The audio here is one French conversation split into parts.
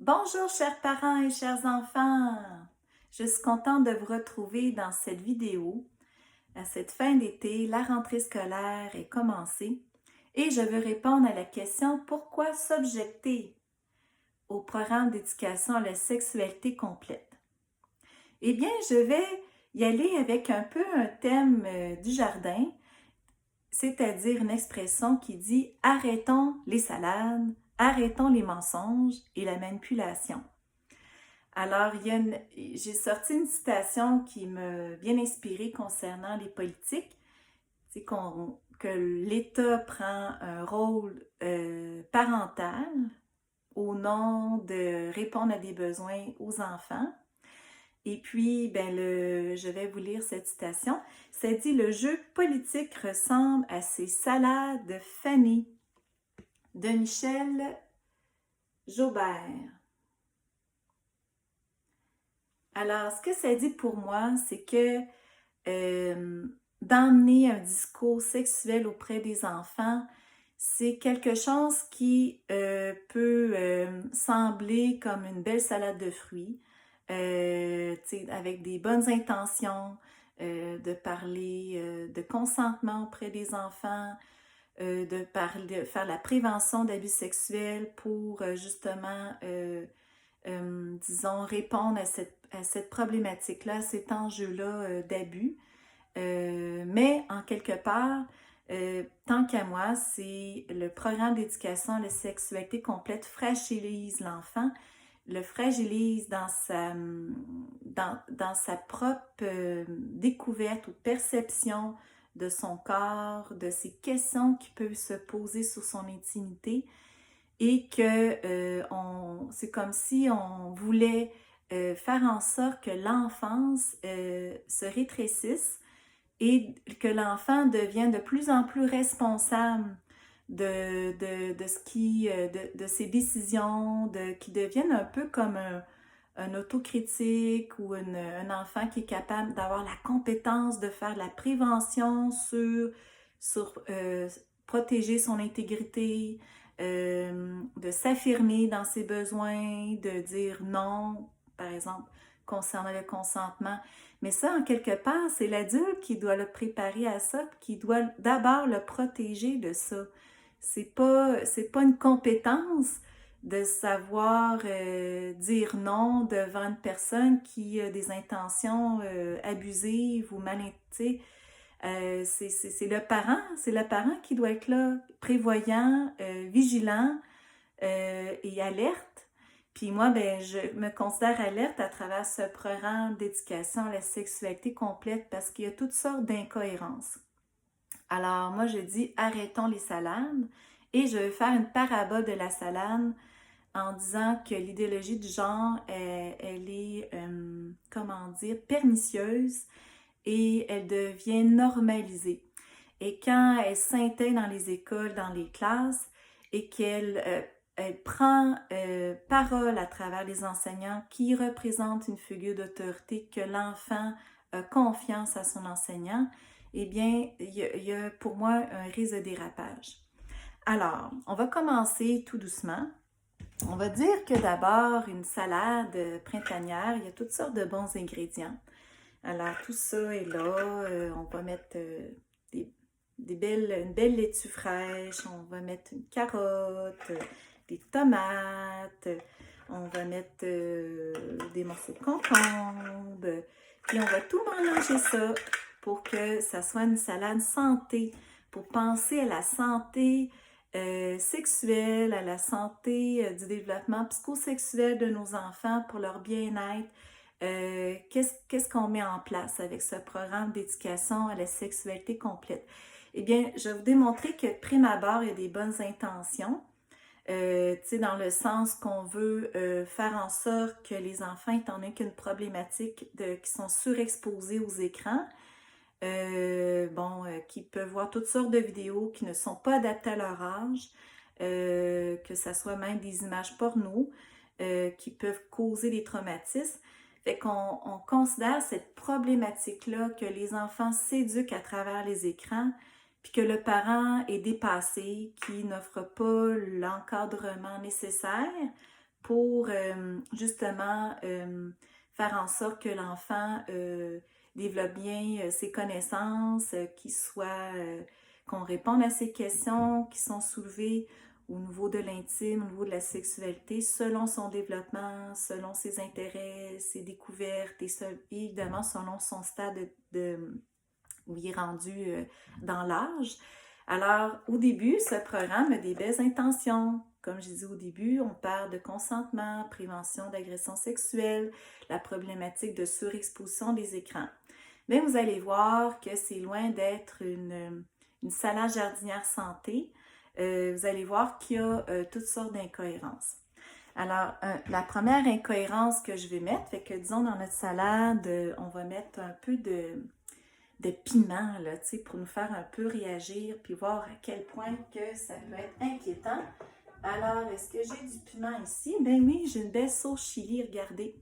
Bonjour chers parents et chers enfants! Je suis contente de vous retrouver dans cette vidéo. À cette fin d'été, la rentrée scolaire est commencée et je veux répondre à la question pourquoi s'objecter au programme d'éducation à la sexualité complète? Eh bien, je vais y aller avec un peu un thème du jardin, c'est-à-dire une expression qui dit arrêtons les salades, arrêtons les mensonges et la manipulation. Alors, j'ai sorti une citation qui m'a bien inspirée concernant les politiques. C'est que l'État prend un rôle parental au nom de répondre à des besoins aux enfants. Et puis, je vais vous lire cette citation. Ça dit, le jeu politique ressemble à ces salades de Fanny de Michel Jaubert. Alors, ce que ça dit pour moi, c'est que d'emmener un discours sexuel auprès des enfants, c'est quelque chose qui peut sembler comme une belle salade de fruits, avec des bonnes intentions, de parler de consentement auprès des enfants, de faire la prévention d'abus sexuels pour justement disons, répondre à cette problématique-là, cet enjeu-là d'abus. Mais en quelque part, tant qu'à moi, c'est le programme d'éducation à la sexualité complète fragilise l'enfant, le fragilise dans sa propre découverte ou perception de son corps, de ses questions qui peuvent se poser sur son intimité et que c'est comme si on voulait faire en sorte que l'enfance se rétrécisse et que l'enfant devienne de plus en plus responsable de ce de ses décisions, qu'il devienne un peu comme un autocritique ou un enfant qui est capable d'avoir la compétence de faire de la prévention sur protéger son intégrité, de s'affirmer dans ses besoins, de dire non, par exemple, concernant le consentement. Mais ça, en quelque part, c'est l'adulte qui doit le préparer à ça, qui doit d'abord le protéger de ça. C'est pas une compétence de savoir dire non devant une personne qui a des intentions abusives ou mal. C'est le parent qui doit être là, prévoyant, vigilant et alerte. Puis moi, je me considère alerte à travers ce programme d'éducation à la sexualité complète parce qu'il y a toutes sortes d'incohérences. Alors moi, je dis arrêtons les salades et je vais faire une parabole de la salade en disant que l'idéologie du genre, elle est, comment dire, pernicieuse et elle devient normalisée. Et quand elle s'intègre dans les écoles, dans les classes, et qu'elle elle prend parole à travers les enseignants qui représentent une figure d'autorité, que l'enfant a confiance à son enseignant, eh bien, il y a pour moi un risque de dérapage. Alors, on va commencer tout doucement. On va dire que d'abord, une salade printanière, il y a toutes sortes de bons ingrédients. Alors, tout ça est là. On va mettre une belle laitue fraîche. On va mettre une carotte, des tomates. On va mettre des morceaux de concombre. Puis, on va tout mélanger ça pour que ça soit une salade santé. Pour penser à la santé sexuelle, à la santé du développement psychosexuel de nos enfants pour leur bien-être. Qu'est-ce qu'on met en place avec ce programme d'éducation à la sexualité complète? Eh bien, je vais vous démontrer que prime abord, il y a des bonnes intentions, dans le sens qu'on veut faire en sorte que les enfants, étant donné qu'une problématique qui sont surexposés aux écrans, qui peuvent voir toutes sortes de vidéos qui ne sont pas adaptées à leur âge, que ce soit même des images porno qui peuvent causer des traumatismes. Fait qu'on considère cette problématique-là que les enfants s'éduquent à travers les écrans, puis que le parent est dépassé, qui n'offre pas l'encadrement nécessaire pour justement faire en sorte que l'enfant développe bien ses connaissances, qu'on réponde à ses questions qui sont soulevées au niveau de l'intime, au niveau de la sexualité, selon son développement, selon ses intérêts, ses découvertes et évidemment selon son stade où il est rendu dans l'âge. Alors, au début, ce programme a des belles intentions. Comme je disais au début, on parle de consentement, prévention d'agression sexuelle, la problématique de surexposition des écrans. Mais vous allez voir que c'est loin d'être une salade jardinière santé. Vous allez voir qu'il y a toutes sortes d'incohérences. Alors, la première incohérence que je vais mettre, fait que disons dans notre salade, on va mettre un peu de piment, là, tu sais, pour nous faire un peu réagir, puis voir à quel point que ça peut être inquiétant. Alors, est-ce que j'ai du piment ici? Ben oui, j'ai une belle sauce chili, regardez.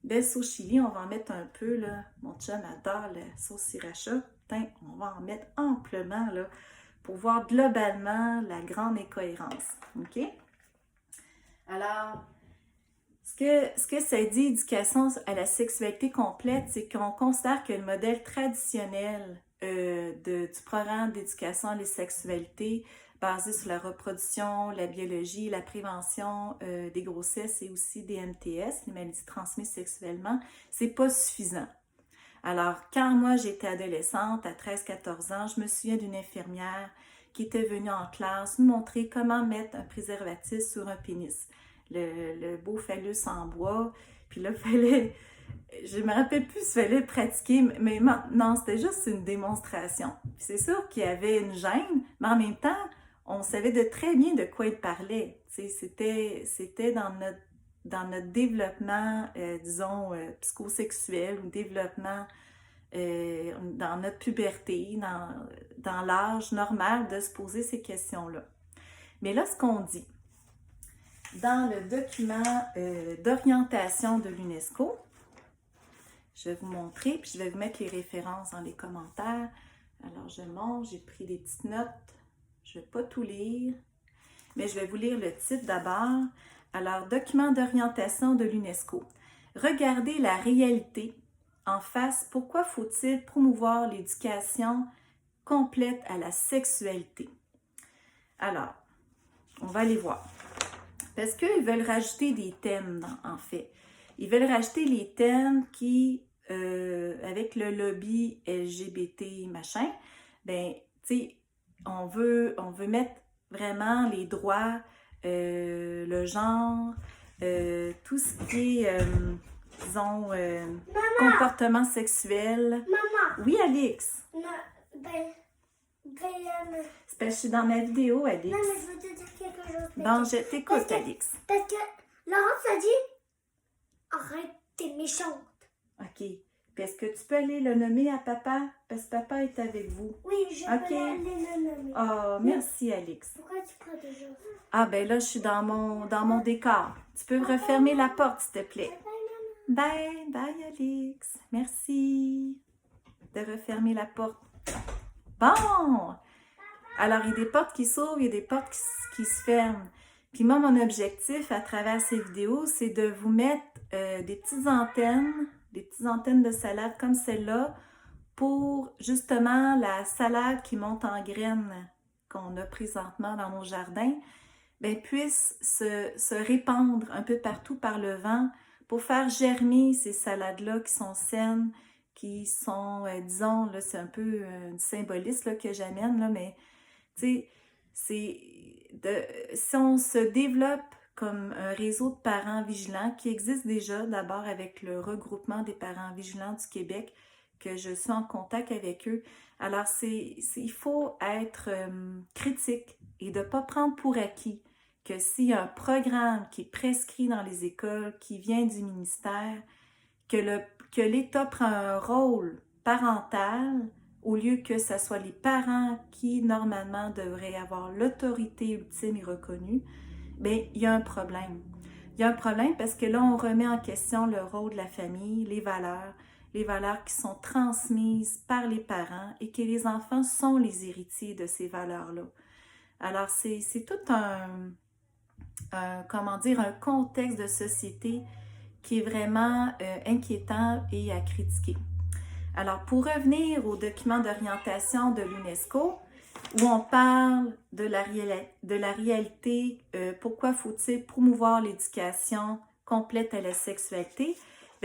Belle sauce chili, on va en mettre un peu, là. Mon chum adore la sauce sriracha. Putain, on va en mettre amplement, là, pour voir globalement la grande incohérence. OK? Alors, ce que ça dit, éducation à la sexualité complète, c'est qu'on considère que le modèle traditionnel du programme d'éducation à la sexualité, basé sur la reproduction, la biologie, la prévention des grossesses et aussi des MTS, les maladies transmises sexuellement, c'est pas suffisant. Alors, quand moi j'étais adolescente, à 13-14 ans, je me souviens d'une infirmière qui était venue en classe nous montrer comment mettre un préservatif sur un pénis. Le beau phallus en bois, puis là, je me rappelle plus s'il fallait pratiquer, mais non, c'était juste une démonstration. Puis c'est sûr qu'il y avait une gêne, mais en même temps, on savait de très bien de quoi il parlait. C'était dans notre développement, disons, psychosexuel ou développement dans notre puberté, dans l'âge normal de se poser ces questions-là. Mais là, ce qu'on dit, dans le document d'orientation de l'UNESCO, je vais vous montrer, puis je vais vous mettre les références dans les commentaires. Alors, je monte, j'ai pris des petites notes. Je ne vais pas tout lire, mais je vais vous lire le titre d'abord. Alors, document d'orientation de l'UNESCO. Regardez la réalité en face. Pourquoi faut-il promouvoir l'éducation complète à la sexualité? Alors, on va aller voir. Parce qu'ils veulent rajouter des thèmes, en fait. Ils veulent rajouter les thèmes qui, avec le lobby LGBT machin, ben, tu sais, on veut mettre vraiment les droits, le genre, tout ce qui est, disons, comportement sexuel. Maman! Oui, Alix? Non, C'est parce que je suis dans ma vidéo, Alix. Non, mais je veux te dire quelque chose. Bon, je t'écoute, Alix. Parce que Laurence a dit arrête, t'es méchante. OK. Puis est-ce que tu peux aller le nommer à papa? Parce que papa est avec vous. Oui, je peux aller le nommer. Oh, merci, Alix. Pourquoi tu prends toujours? Ah, ben là, je suis dans mon décor. Tu peux refermer la porte, s'il te plaît. Bye, bye, Alix. Merci de refermer la porte. Bon! Alors, il y a des portes qui s'ouvrent, il y a des portes qui se ferment. Puis moi, mon objectif à travers ces vidéos, c'est de vous mettre des petites antennes de salade comme celle-là pour justement la salade qui monte en graines qu'on a présentement dans nos jardins, ben, puisse se répandre un peu partout par le vent pour faire germer ces salades-là qui sont saines, qui sont, disons, là, c'est un peu un symbolisme là, que j'amène, là, mais tu sais, si on se développe comme un réseau de parents vigilants qui existe déjà d'abord avec le regroupement des parents vigilants du Québec, que je suis en contact avec eux. Alors, il faut être critique et de ne pas prendre pour acquis que s'il y a un programme qui est prescrit dans les écoles, qui vient du ministère, que l'État prend un rôle parental au lieu que ce soit les parents qui, normalement, devraient avoir l'autorité ultime et reconnue, bien, il y a un problème. Il y a un problème parce que là, on remet en question le rôle de la famille, les valeurs qui sont transmises par les parents et que les enfants sont les héritiers de ces valeurs-là. Alors, c'est tout un contexte de société qui est vraiment inquiétant et à critiquer. Alors, pour revenir au document d'orientation de l'UNESCO, où on parle de la réalité, pourquoi faut-il promouvoir l'éducation complète à la sexualité,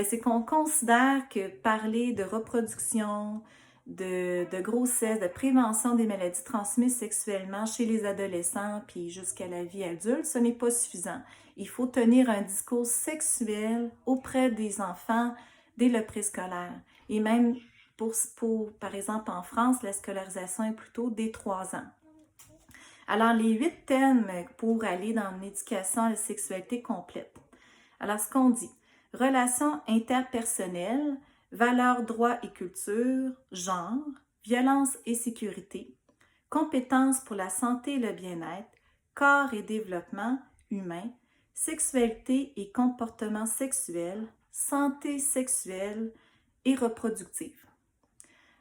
c'est qu'on considère que parler de reproduction, de grossesse, de prévention des maladies transmises sexuellement chez les adolescents puis jusqu'à la vie adulte, ce n'est pas suffisant. Il faut tenir un discours sexuel auprès des enfants dès le préscolaire. Et même par exemple, en France, la scolarisation est plutôt dès 3 ans. Alors, les 8 thèmes pour aller dans l'éducation à la sexualité complète. Alors, ce qu'on dit, relations interpersonnelles, valeurs, droits et culture, genre, violence et sécurité, compétences pour la santé et le bien-être, corps et développement humain, sexualité et comportement sexuel, santé sexuelle et reproductive.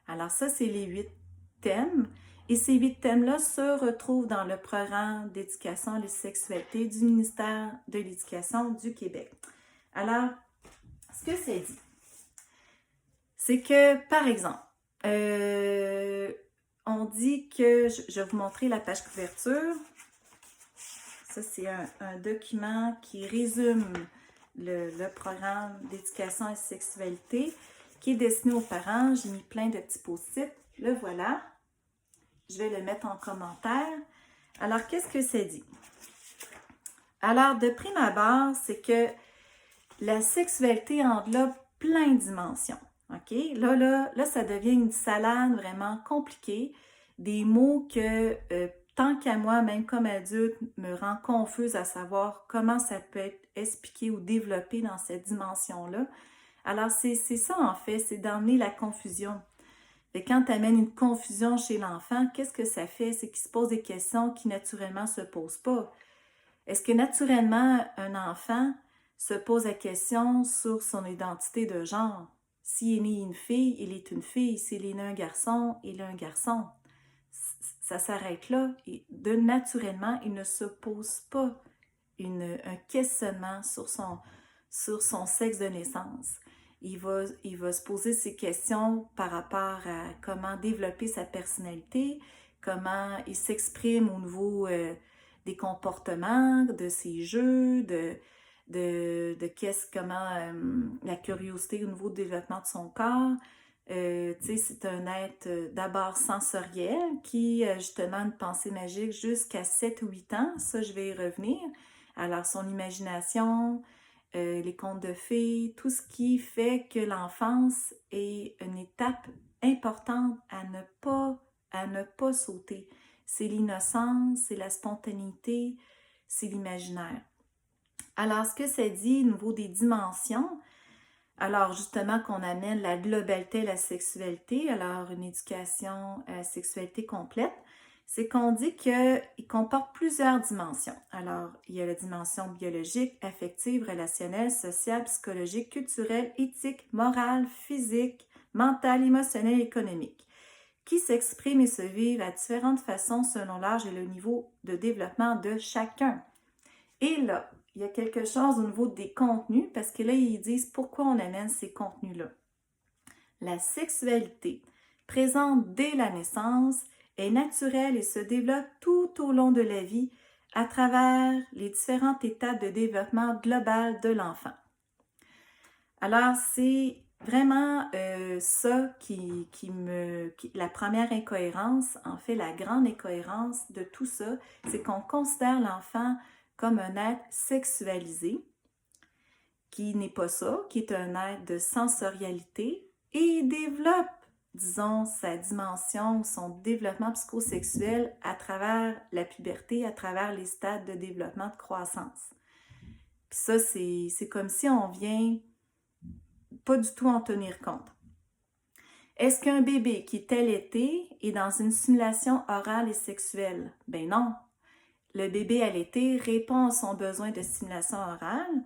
Alors ça, c'est les 8 thèmes. Et ces 8 thèmes-là se retrouvent dans le programme d'éducation à la sexualité du ministère de l'Éducation du Québec. Alors, ce que c'est dit, c'est que, par exemple, on dit que, je vais vous montrer la page couverture. Ça, c'est un document qui résume le programme d'éducation à la sexualité qui est destiné aux parents. J'ai mis plein de petits post-it. Le voilà. Je vais le mettre en commentaire. Alors, qu'est-ce que ça dit? Alors, de prime abord, c'est que la sexualité englobe plein de dimensions. OK? Là, ça devient une salade vraiment compliquée. Des mots que, tant qu'à moi, même comme adulte, me rend confuse à savoir comment ça peut être expliqué ou développé dans cette dimension-là. Alors, c'est ça, en fait, c'est d'emmener la confusion. Et quand tu amènes une confusion chez l'enfant, qu'est-ce que ça fait? C'est qu'il se pose des questions qui, naturellement, ne se posent pas. Est-ce que, naturellement, un enfant se pose la question sur son identité de genre? S'il est né une fille, il est une fille. S'il est né un garçon, il est un garçon. Ça s'arrête là. Et naturellement, il ne se pose pas un questionnement sur son sexe de naissance. Il va se poser ces questions par rapport à comment développer sa personnalité, comment il s'exprime au niveau des comportements, de ses jeux, comment la curiosité au niveau du développement de son corps. C'est un être d'abord sensoriel qui a justement une pensée magique jusqu'à 7 ou 8 ans. Ça, je vais y revenir. Alors, son imagination, les contes de fées, tout ce qui fait que l'enfance est une étape importante à ne pas sauter. C'est l'innocence, c'est la spontanéité, c'est l'imaginaire. Alors, ce que ça dit au niveau des dimensions, alors justement qu'on amène la globalité à la sexualité, alors une éducation à la sexualité complète, c'est qu'on dit qu'il comporte plusieurs dimensions. Alors, il y a la dimension biologique, affective, relationnelle, sociale, psychologique, culturelle, éthique, morale, physique, mentale, émotionnelle, économique, qui s'expriment et se vivent à différentes façons selon l'âge et le niveau de développement de chacun. Et là, il y a quelque chose au niveau des contenus, parce que là, ils disent pourquoi on amène ces contenus-là. La sexualité, présente dès la naissance, est naturelle et se développe tout au long de la vie à travers les différentes étapes de développement global de l'enfant. Alors, c'est vraiment ça la première incohérence, en fait, la grande incohérence de tout ça, c'est qu'on considère l'enfant comme un être sexualisé, qui n'est pas ça, qui est un être de sensorialité et développe, disons, sa dimension, son développement psychosexuel à travers la puberté, à travers les stades de développement de croissance. Puis ça, c'est comme si on vient pas du tout en tenir compte. Est-ce qu'un bébé qui est allaité est dans une stimulation orale et sexuelle? Ben non. Le bébé allaité répond à son besoin de stimulation orale.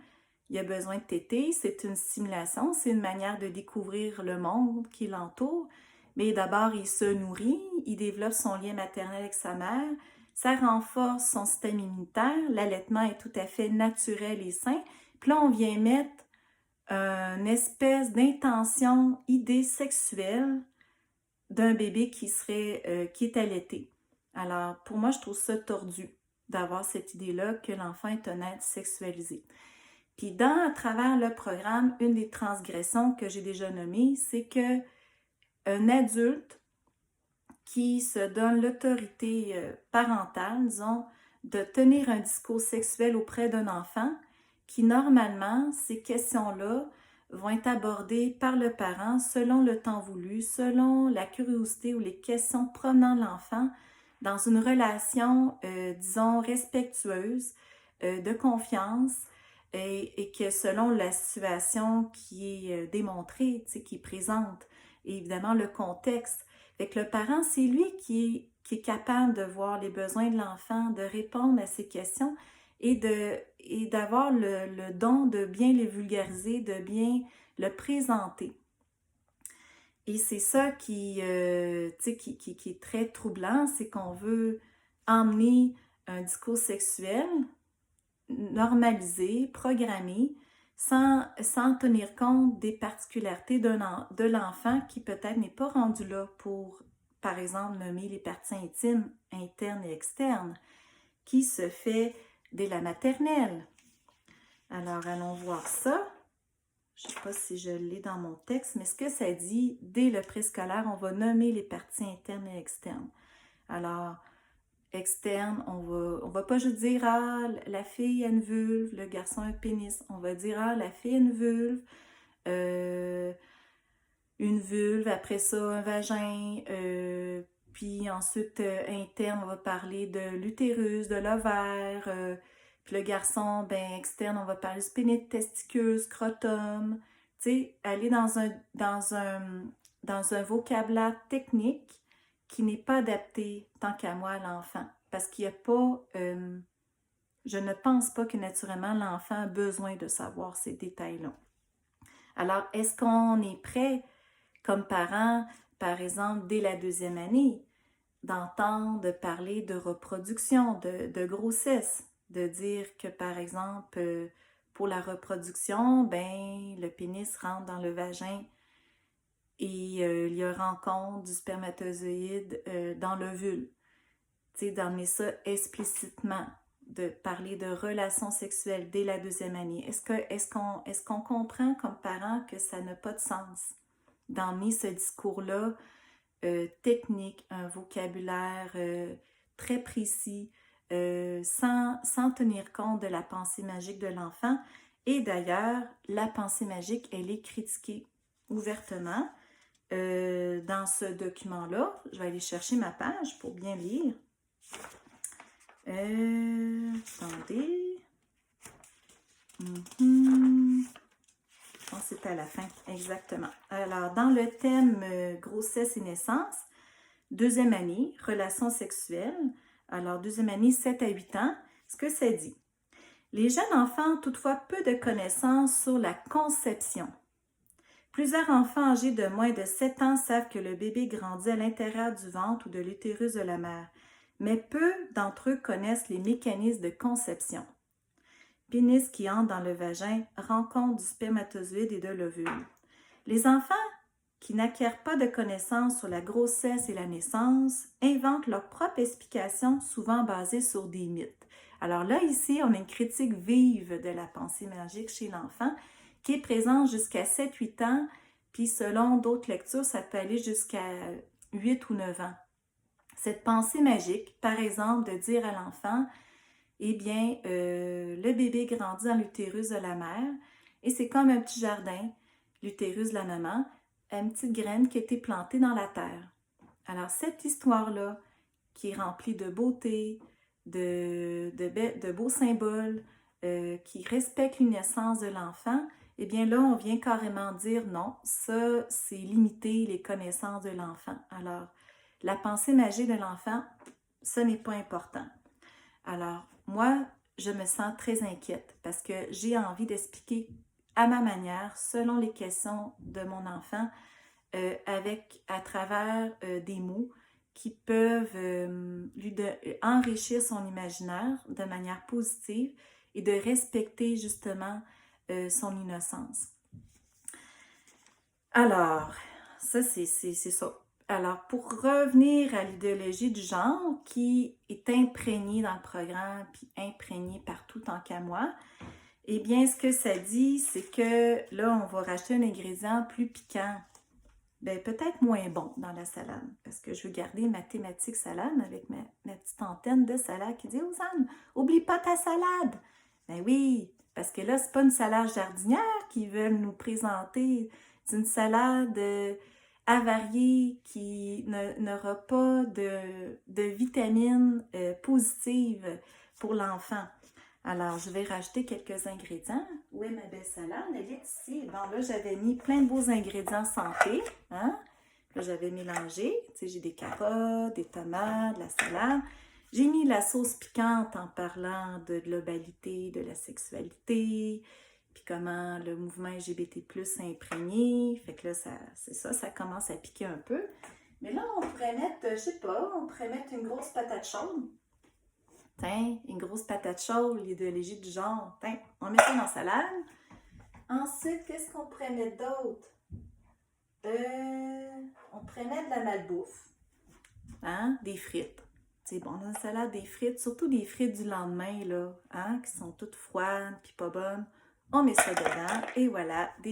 Il a besoin de téter, c'est une stimulation, c'est une manière de découvrir le monde qui l'entoure. Mais d'abord, il se nourrit, il développe son lien maternel avec sa mère. ça renforce son système immunitaire, l'allaitement est tout à fait naturel et sain. Puis là, on vient mettre une espèce d'intention, idée sexuelle d'un bébé qui est allaité. Alors, pour moi, je trouve ça tordu d'avoir cette idée-là que l'enfant est un être sexualisé. Puis, à travers le programme, une des transgressions que j'ai déjà nommées, c'est que un adulte qui se donne l'autorité parentale, disons, de tenir un discours sexuel auprès d'un enfant, qui normalement, ces questions-là vont être abordées par le parent selon le temps voulu, selon la curiosité ou les questions provenant de l'enfant, dans une relation, disons, respectueuse, de confiance, et que selon la situation qui est démontrée, qui est présente, et évidemment le contexte. Fait que le parent, c'est lui qui est capable de voir les besoins de l'enfant, de répondre à ses questions et d'avoir le don de bien les vulgariser, de bien le présenter. Et c'est ça qui est très troublant, c'est qu'on veut emmener un discours sexuel normalisé, programmé, sans tenir compte des particularités de l'enfant qui peut-être n'est pas rendu là pour, par exemple, nommer les parties intimes, internes et externes, qui se fait dès la maternelle. Alors, allons voir ça. Je ne sais pas si je l'ai dans mon texte, mais ce que ça dit, dès le préscolaire, on va nommer les parties internes et externes. Alors, externe, on va pas juste dire « Ah, la fille a une vulve, le garçon a un pénis ». On va dire « Ah, la fille a une vulve, après ça, un vagin, puis ensuite, interne, on va parler de l'utérus, de l'ovaire, puis le garçon, ben externe, on va parler du pénis, testicule, scrotum. Tu sais, aller dans un vocabulaire technique qui n'est pas adapté, tant qu'à moi, à l'enfant. Parce qu'il n'y a pas, je ne pense pas que naturellement l'enfant a besoin de savoir ces détails-là. Alors, est-ce qu'on est prêt, comme parent, par exemple, dès la 2e année, d'entendre parler de reproduction, de grossesse, de dire que, par exemple, pour la reproduction, ben, le pénis rentre dans le vagin et il y a rencontre du spermatozoïde dans l'ovule. Tu sais, d'emmener ça explicitement, de parler de relations sexuelles dès la 2e année. Est-ce qu'on comprend comme parent que ça n'a pas de sens d'emmener ce discours-là technique, un vocabulaire très précis, sans tenir compte de la pensée magique de l'enfant? Et d'ailleurs, la pensée magique, elle est critiquée ouvertement dans ce document-là. Je vais aller chercher ma page pour bien lire. Attendez. Je pense que c'est à la fin, exactement. Alors, dans le thème grossesse et naissance, 2e année, relations sexuelles. Alors, 2e année, 7 à 8 ans. Ce que ça dit? Les jeunes enfants ont toutefois peu de connaissances sur la conception. Plusieurs enfants âgés de moins de 7 ans savent que le bébé grandit à l'intérieur du ventre ou de l'utérus de la mère, mais peu d'entre eux connaissent les mécanismes de conception. Pénis qui entre dans le vagin, rencontre du spermatozoïde et de l'ovule. Les enfants qui n'acquièrent pas de connaissances sur la grossesse et la naissance inventent leur propre explication, souvent basée sur des mythes. Alors là, ici, on a une critique vive de la pensée magique chez l'enfant qui est présente jusqu'à 7-8 ans, puis selon d'autres lectures, ça peut aller jusqu'à 8 ou 9 ans. Cette pensée magique, par exemple, de dire à l'enfant, eh bien, le bébé grandit dans l'utérus de la mère et c'est comme un petit jardin, l'utérus de la maman, une petite graine qui a été plantée dans la terre. Alors, cette histoire-là, qui est remplie de beauté, de beaux symboles, qui respecte l'innocence de l'enfant, eh bien là, on vient carrément dire non, ça, c'est limiter les connaissances de l'enfant. Alors, la pensée magique de l'enfant, ce n'est pas important. Alors, moi, je me sens très inquiète parce que j'ai envie d'expliquer à ma manière, selon les questions de mon enfant, à travers des mots qui peuvent enrichir son imaginaire de manière positive et de respecter justement son innocence. Alors, ça c'est ça. Alors, pour revenir à l'idéologie du genre qui est imprégnée dans le programme, puis imprégnée partout tant qu'à moi, eh bien, ce que ça dit, c'est que là, on va racheter un ingrédient plus piquant, ben, peut-être moins bon dans la salade, parce que je veux garder ma thématique salade avec ma petite antenne de salade qui dit « Hosanne, oublie pas ta salade! » Ben oui, parce que là, c'est pas une salade jardinière qu'ils veulent nous présenter, c'est une salade avariée qui n'aura pas de vitamines positives pour l'enfant. Alors, je vais rajouter quelques ingrédients. Où est ma belle salade? Elle est ici. Bon, là, j'avais mis plein de beaux ingrédients santé. Hein? Là, j'avais mélangé. Tu sais, j'ai des carottes, des tomates, de la salade. J'ai mis la sauce piquante en parlant de globalité, de la sexualité, puis comment le mouvement LGBT+ est imprégné. Fait que là, c'est ça, ça commence à piquer un peu. Mais là, on pourrait mettre, je sais pas, on pourrait mettre une grosse patate chaude. Tiens, une grosse patate chaude, l'idéologie du genre. Tiens, on met ça dans la salade. Ensuite, qu'est-ce qu'on pourrait mettre d'autre? On pourrait mettre de la malbouffe. Hein? Des frites. C'est bon, dans la salade, des frites, surtout des frites du lendemain, là, hein, qui sont toutes froides puis pas bonnes. On met ça dedans et voilà, des